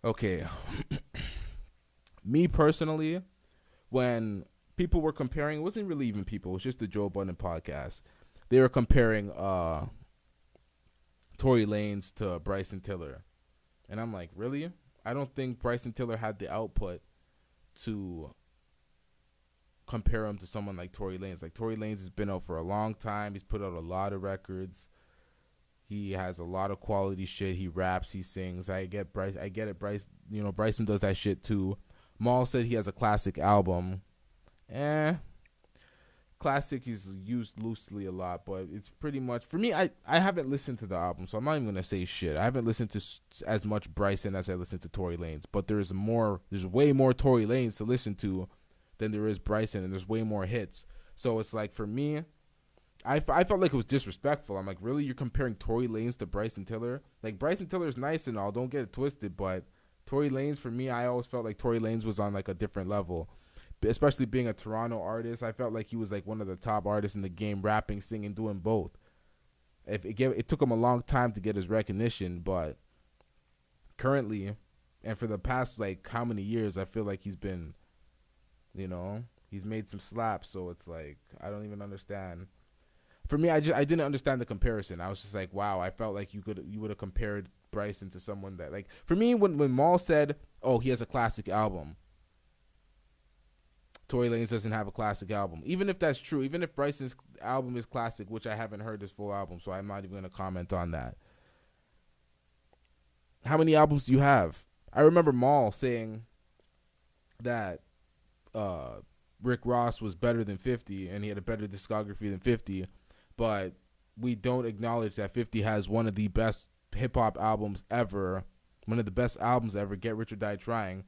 Okay, me personally, when people were comparing, it wasn't really even people. It was just the Joe Budden podcast. They were comparing Tory Lanez to Bryson Tiller, and I'm like, really? I don't think Bryson Tiller had the output to compare him to someone like Tory Lanez. Like Tory Lanez has been out for a long time. He's put out a lot of records. He has a lot of quality shit. He raps, he sings. I get Bryce. I get it. Bryce, Bryson does that shit too. Maul said he has a classic album. Classic is used loosely a lot, but it's pretty much for me. I haven't listened to the album, so I'm not even gonna say shit. I haven't listened to as much Bryson as I listened to Tory Lanez, but there's way more Tory Lanez to listen to than there is Bryson, and there's way more hits. So it's like for me, I felt like it was disrespectful. I'm like, really, you're comparing Tory Lanez to Bryson Tiller? Like Bryson Tiller is nice and all, don't get it twisted, but Tory Lanez for me, I always felt like Tory Lanez was on like a different level. Especially being a Toronto artist, I felt like he was like one of the top artists in the game, rapping, singing, doing both. It took him a long time to get his recognition, but currently, and for the past like how many years, I feel like he's been, he's made some slaps. So it's like I don't even understand. For me, I didn't understand the comparison. I was just like, wow, I felt like you would have compared Bryson to someone that like for me when Maul said, oh, he has a classic album. Tory Lanez doesn't have a classic album. Even if that's true, even if Bryson's album is classic, which I haven't heard his full album, so I'm not even going to comment on that. How many albums do you have? I remember Maul saying that Rick Ross was better than 50 and he had a better discography than 50, but we don't acknowledge that 50 has one of the best hip-hop albums ever, one of the best albums ever, Get Rich or Die Trying.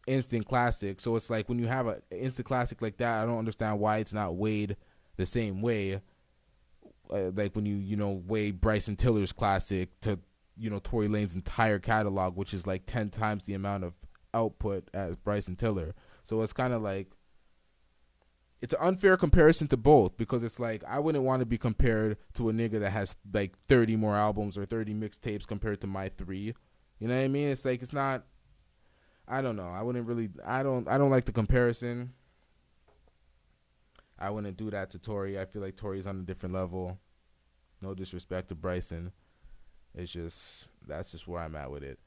Instant classic. So it's like when you have an instant classic like that, I don't understand why it's not weighed the same way. Like when you weigh Bryson Tiller's classic to Tory Lanez's entire catalog, which is like 10 times the amount of output as Bryson Tiller. So it's kind of like it's an unfair comparison to both because it's like I wouldn't want to be compared to a nigga that has like 30 more albums or 30 mixtapes compared to my 3. You know what I mean? It's like it's not. I don't know. I don't like the comparison. I wouldn't do that to Tory. I feel like Tory's on a different level. No disrespect to Bryson. That's just where I'm at with it.